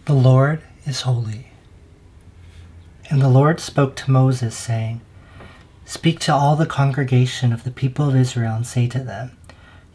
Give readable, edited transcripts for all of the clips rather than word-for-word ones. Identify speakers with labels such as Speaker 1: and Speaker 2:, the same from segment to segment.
Speaker 1: The Lord is holy. And the Lord spoke to Moses, saying, Speak to all the congregation of the people of Israel, and say to them,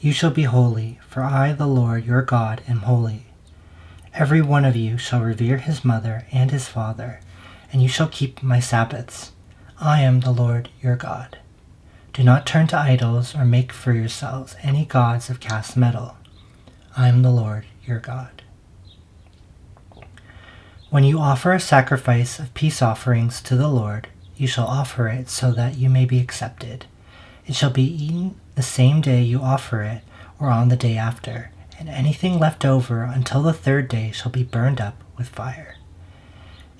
Speaker 1: You shall be holy, for I, the Lord your God, am holy. Every one of you shall revere his mother and his father, and you shall keep my Sabbaths. I am the Lord your God. Do not turn to idols or make for yourselves any gods of cast metal. I am the Lord your God. When you offer a sacrifice of peace offerings to the Lord, you shall offer it so that you may be accepted. It shall be eaten the same day you offer it, or on the day after, and anything left over until the third day shall be burned up with fire.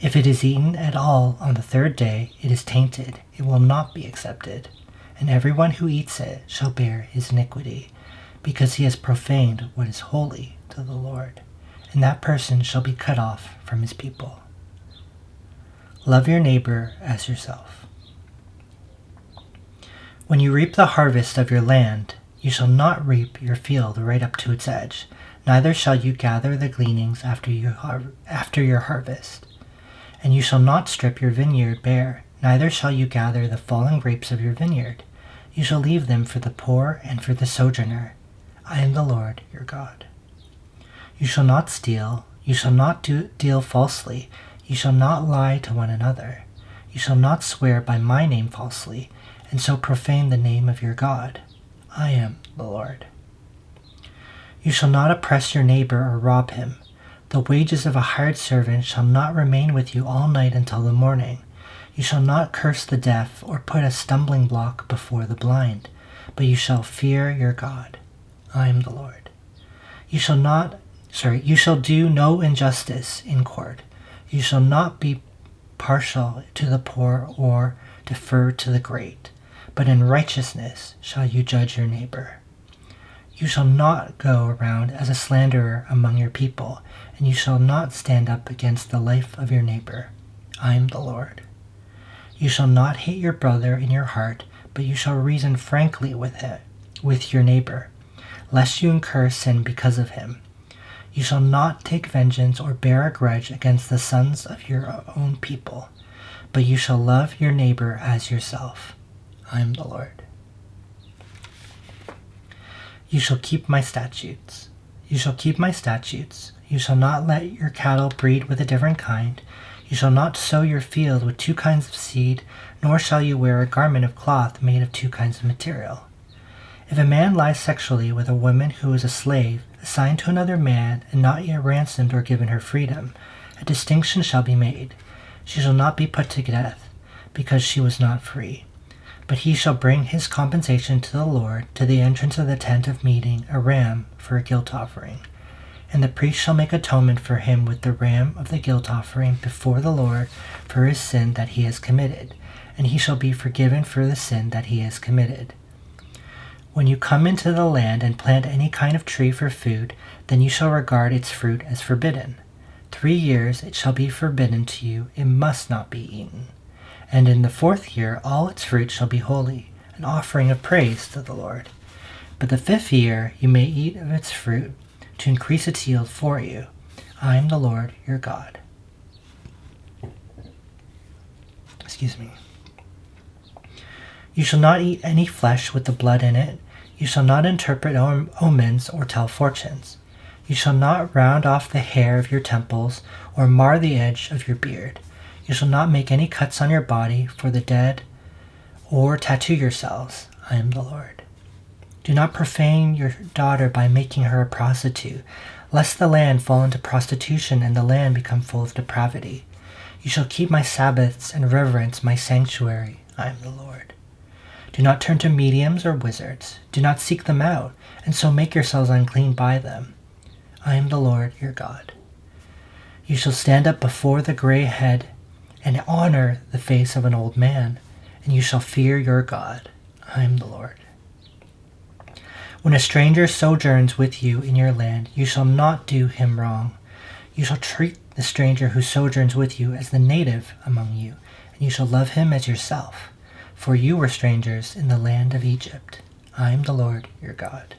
Speaker 1: If it is eaten at all on the third day, it is tainted, it will not be accepted, and everyone who eats it shall bear his iniquity, because he has profaned what is holy to the Lord, and that person shall be cut off from his people. Love your neighbor as yourself. When you reap the harvest of your land, you shall not reap your field right up to its edge, neither shall you gather the gleanings after your harvest. And you shall not strip your vineyard bare, neither shall you gather the fallen grapes of your vineyard. You shall leave them for the poor and for the sojourner. I am the Lord your God. You shall not steal, you shall not deal falsely, you shall not lie to one another. You shall not swear by my name falsely, and so profane the name of your God. I am the Lord. You shall not oppress your neighbor or rob him. The wages of a hired servant shall not remain with you all night until the morning. You shall not curse the deaf or put a stumbling block before the blind, but you shall fear your God. I am the Lord. You shall do no injustice in court. You shall not be partial to the poor or defer to the great, but in righteousness shall you judge your neighbor. You shall not go around as a slanderer among your people, and you shall not stand up against the life of your neighbor. I am the Lord. You shall not hate your brother in your heart, but you shall reason frankly with your neighbor, lest you incur sin because of him. You shall not take vengeance or bear a grudge against the sons of your own people, but you shall love your neighbor as yourself. I am the Lord. You shall keep my statutes. You shall keep my statutes. You shall not let your cattle breed with a different kind. You shall not sow your field with two kinds of seed, nor shall you wear a garment of cloth made of two kinds of material. If a man lies sexually with a woman who is a slave, assigned to another man, and not yet ransomed or given her freedom, a distinction shall be made. She shall not be put to death, because she was not free. But he shall bring his compensation to the Lord to the entrance of the tent of meeting, a ram for a guilt offering. And the priest shall make atonement for him with the ram of the guilt offering before the Lord for his sin that he has committed, and he shall be forgiven for the sin that he has committed. When you come into the land and plant any kind of tree for food, then you shall regard its fruit as forbidden. 3 years it shall be forbidden to you, it must not be eaten. And in the 4th year all its fruit shall be holy, an offering of praise to the Lord. But the 5th year you may eat of its fruit, to increase its yield for you. I am the Lord your God. You shall not eat any flesh with the blood in it. You shall not interpret omens or tell fortunes. You shall not round off the hair of your temples or mar the edge of your beard. You shall not make any cuts on your body for the dead or tattoo yourselves. I am the Lord. Do not profane your daughter by making her a prostitute, lest the land fall into prostitution and the land become full of depravity. You shall keep my Sabbaths and reverence my sanctuary. I am the Lord. Do not turn to mediums or wizards. Do not seek them out, and so make yourselves unclean by them. I am the Lord your God. You shall stand up before the gray head and honor the face of an old man, and you shall fear your God. I am the Lord. When a stranger sojourns with you in your land, you shall not do him wrong. You shall treat the stranger who sojourns with you as the native among you, and you shall love him as yourself. For you were strangers in the land of Egypt. I am the Lord your God.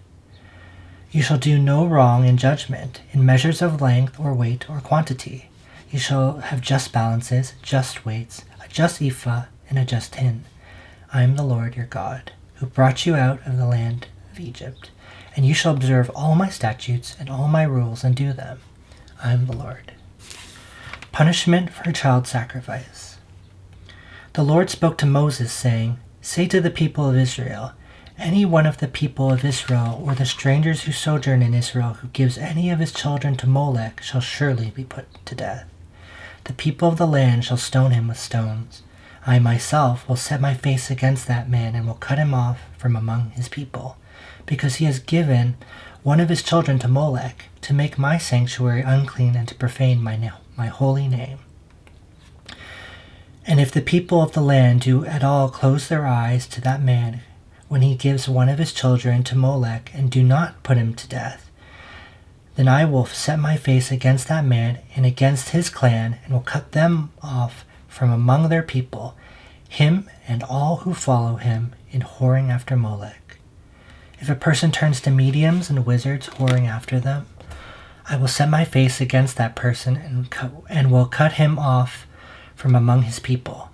Speaker 1: You shall do no wrong in judgment, in measures of length or weight or quantity. You shall have just balances, just weights, a just ephah, and a just hin. I am the Lord your God, who brought you out of the land of Egypt. And you shall observe all my statutes and all my rules and do them. I am the Lord. Punishment for child sacrifice. The Lord spoke to Moses, saying, Say to the people of Israel, any one of the people of Israel or the strangers who sojourn in Israel who gives any of his children to Molech shall surely be put to death. The people of the land shall stone him with stones. I myself will set my face against that man and will cut him off from among his people, because he has given one of his children to Molech to make my sanctuary unclean and to profane my holy name. And if the people of the land do at all close their eyes to that man when he gives one of his children to Molech and do not put him to death, then I will set my face against that man and against his clan and will cut them off from among their people, him and all who follow him in whoring after Molech. If a person turns to mediums and wizards whoring after them, I will set my face against that person and will cut him off from among his people.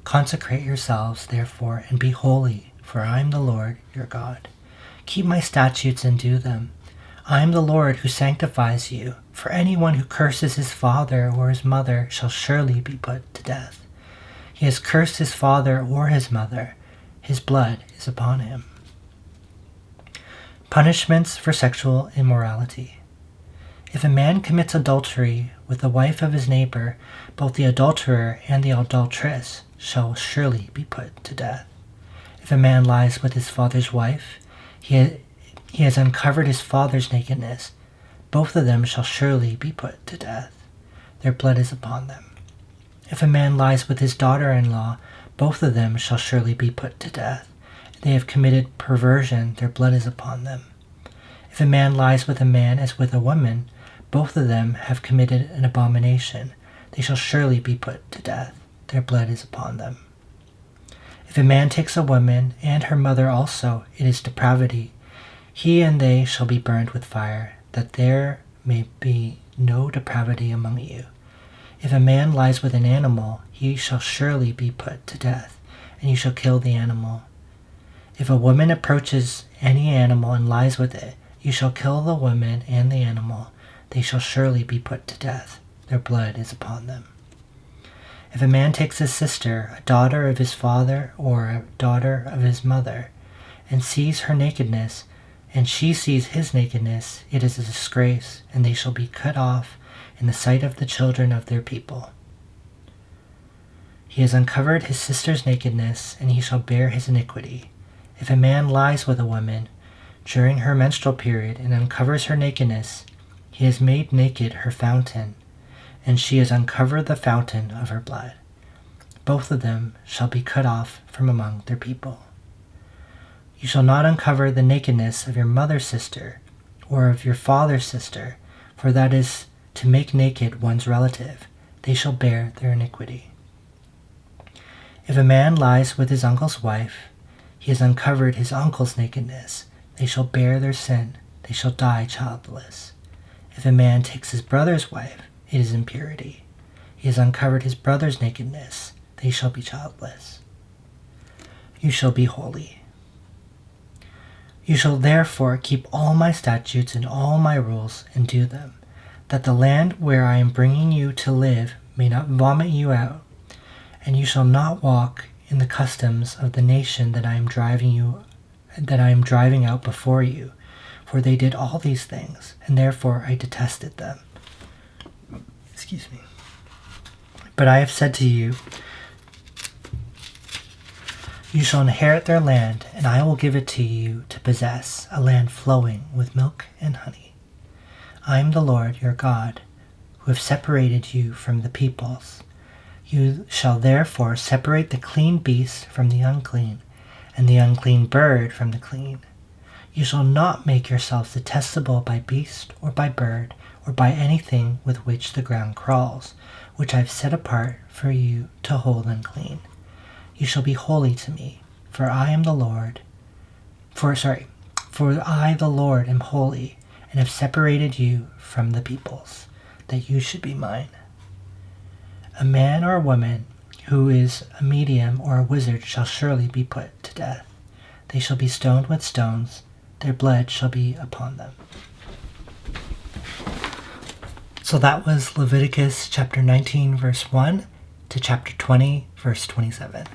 Speaker 1: Consecrate yourselves, therefore, and be holy, for I am the Lord your God. Keep my statutes and do them. I am the Lord who sanctifies you, for anyone who curses his father or his mother shall surely be put to death. He has cursed his father or his mother. His blood is upon him. Punishments for sexual immorality. If a man commits adultery with the wife of his neighbor, both the adulterer and the adulteress shall surely be put to death. If a man lies with his father's wife, he has uncovered his father's nakedness. Both of them shall surely be put to death. Their blood is upon them. If a man lies with his daughter-in-law, both of them shall surely be put to death. They have committed perversion, their blood is upon them. If a man lies with a man as with a woman, both of them have committed an abomination. They shall surely be put to death. Their blood is upon them. If a man takes a woman, and her mother also, it is depravity. He and they shall be burned with fire, that there may be no depravity among you. If a man lies with an animal, he shall surely be put to death, and you shall kill the animal. If a woman approaches any animal and lies with it, you shall kill the woman and the animal. They shall surely be put to death. Their blood is upon them. If a man takes his sister, a daughter of his father or a daughter of his mother, and sees her nakedness, and she sees his nakedness, it is a disgrace, and they shall be cut off in the sight of the children of their people. He has uncovered his sister's nakedness, and he shall bear his iniquity. If a man lies with a woman during her menstrual period and uncovers her nakedness, he has made naked her fountain, and she has uncovered the fountain of her blood. Both of them shall be cut off from among their people. You shall not uncover the nakedness of your mother's sister or of your father's sister, for that is to make naked one's relative. They shall bear their iniquity. If a man lies with his uncle's wife, he has uncovered his uncle's nakedness. They shall bear their sin. They shall die childless. If a man takes his brother's wife, it is impurity. He has uncovered his brother's nakedness. They shall be childless. You shall be holy. You shall therefore keep all my statutes and all my rules and do them, that the land where I am bringing you to live may not vomit you out, and you shall not walk in the customs of the nation that I am driving out before you, for they did all these things, and therefore I detested them. Excuse me. But I have said to you, you shall inherit their land, and I will give it to you to possess, a land flowing with milk and honey. I am the Lord your God, who have separated you from the peoples. You shall therefore separate the clean beast from the unclean, and the unclean bird from the clean. You shall not make yourselves detestable by beast or by bird, or by anything with which the ground crawls, which I have set apart for you to hold unclean. You shall be holy to me, for I am the Lord. For For I, the Lord, am holy, and have separated you from the peoples, that you should be mine. A man or a woman who is a medium or a wizard shall surely be put to death. They shall be stoned with stones, their blood shall be upon them. So that was Leviticus chapter 19, verse 1 to chapter 20, verse 27.